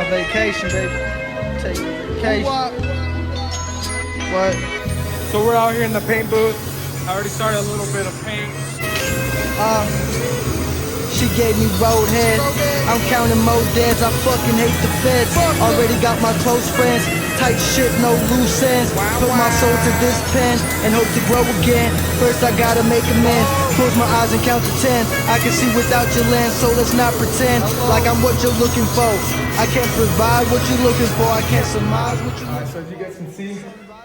a vacation, baby. Take a vacation. What? So we're out here in the paint booth. I already started a little bit of paint. She gave me road head. I'm counting more deads. I fucking hate the feds. Already got my close friends. Tight shit, no loose ends. Put my soul to this pen and hope to grow again. First I gotta make amends. Close my eyes and count to 10. I can see without your lens, so let's not pretend like I'm what you're looking for. I can't provide what you're looking for. I can't surmise what you're looking for. So as you guys can see,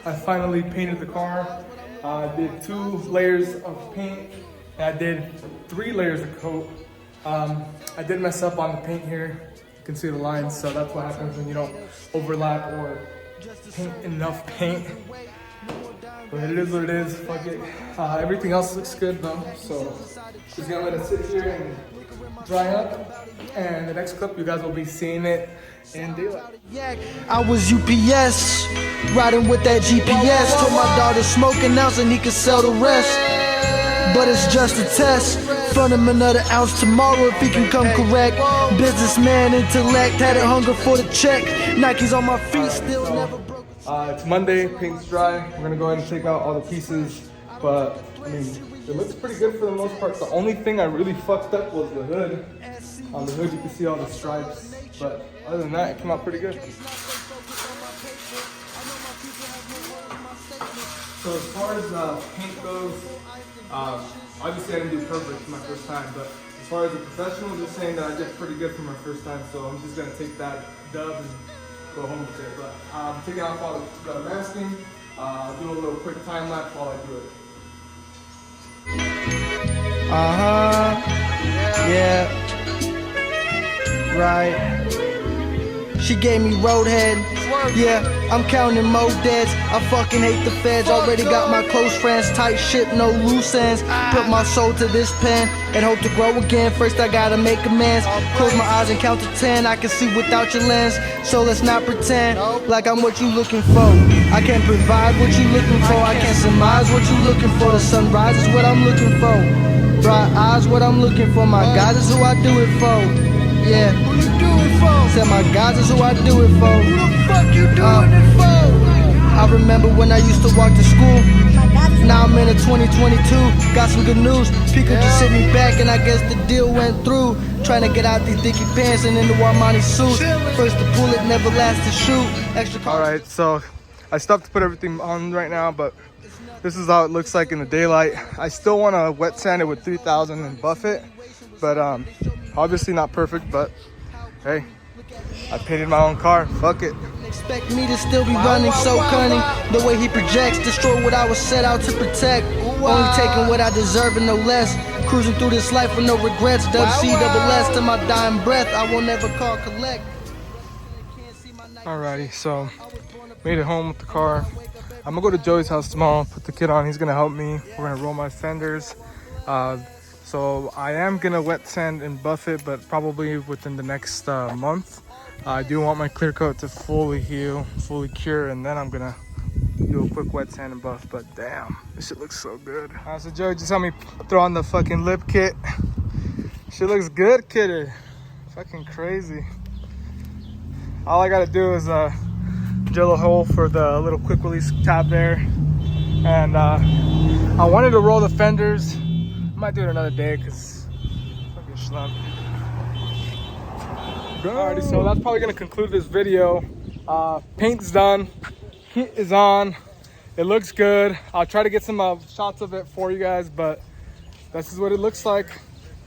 I finally painted the car. I did 2 layers of paint. And I did 3 layers of coat. I did mess up on the paint here. You can see the lines, so that's what happens when you don't overlap or paint enough paint. But it is what it is, fuck it. Everything else looks good though, so just gonna let it sit here and dry up. And the next clip, you guys will be seeing it in daylight. I was UPS, riding with that GPS. Told my daughter smoke an ounce and he could sell the rest. But it's just a test. Front him another ounce tomorrow if he can come correct. Businessman intellect, had a hunger for the check. Nike's on my feet, still never broke. It's Monday, paint's dry. We're gonna go ahead and take out all the pieces. But I mean, it looks pretty good for the most part. The only thing I really fucked up was the hood. On the hood you can see all the stripes. But other than that, it came out pretty good. So as far as paint goes, obviously I didn't do perfect for my first time, but as far as a professional, just saying that I did pretty good for my first time, so I'm just gonna take that dub and go home with it. But I'm taking off all the masking, do a little quick time lapse while I do it. Yeah. Right. She gave me roadhead. Yeah, I'm counting more deads. I fucking hate the feds. Already got my close friends. Tight shit, no loose ends. Put my soul to this pen and hope to grow again. First I gotta make amends. Close my eyes and count to 10. I can see without your lens, so let's not pretend like I'm what you looking for. I can't provide what you looking for. I can't surmise what you looking for. The sunrise is what I'm looking for. Bright eyes, what I'm looking for. My God is who I do it for. Yeah. Who you do it for? Said my God is who I do it for. Who the fuck you doing it for? I remember when I used to walk to school. Now I'm in a 2022. Got some good news. People just hit me back and I guess the deal went through. Trying to get out these dicky pants and in the Armani suit. First to pull it, never last to shoot. Extra. Alright, so I stopped to put everything on right now, but this is how it looks like in the daylight. I still want to wet sand it with 3000 and buff it, but obviously not perfect, but hey, I painted my own car, fuck it. Expect me to still be running so cunning. The way he projects, destroy what I was set out to protect. Only taking what I deserve and no less. Cruising through this life with no regrets. WC+S to my dying breath. I will never call collect. Alrighty, so made it home with the car. I'm gonna go to Joey's house tomorrow, put the kid on, he's gonna help me. We're gonna roll my fenders. So I am gonna wet sand and buff it, but probably within the next month. I do want my clear coat to fully heal, fully cure, and then I'm gonna do a quick wet sand and buff. But damn, this shit looks so good. So Joey just helped me throw on the fucking lip kit. Shit looks good, kidder. Fucking crazy. All I gotta do is drill a hole for the little quick release tab there. And I wanted to roll the fenders. I might do it another day because fucking schlump. Alrighty, so that's probably gonna conclude this video. Paint's done, heat is on, it looks good. I'll try to get some shots of it for you guys, but this is what it looks like.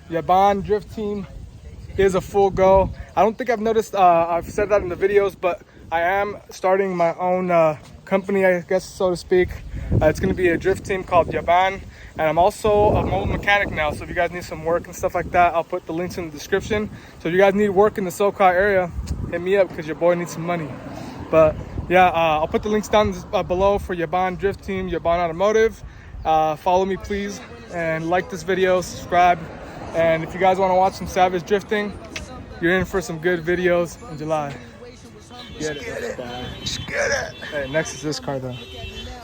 Yaban drift team is a full go. I don't think I've noticed, I've said that in the videos, but I am starting my own company, I guess, so to speak. It's going to be a drift team called Yaban, and I'm also a mobile mechanic now, so if you guys need some work and stuff like that, I'll put the links in the description. So if you guys need work in the SoCal area, hit me up because your boy needs some money. But yeah, I'll put the links down below for Yaban drift team, Yaban Automotive. Follow me please, and like this video, subscribe, and if you guys want to watch some savage drifting, you're in for some good videos in July. Get it. Just get it. Hey, next is this car though.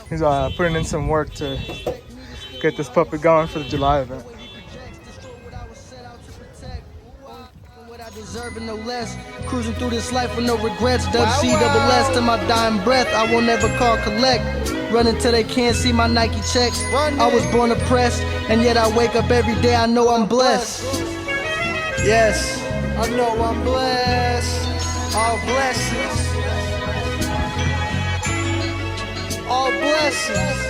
He's putting in some work to get this puppy going for the July event. not deserving no less. Cruising through this life with no regrets. WC to my dying breath. I won't ever call collect. Running till they can't see my Nike checks. I was born oppressed, and yet I wake up every day. I know I'm blessed. Yes, I know I'm blessed. All blessings. All blessings.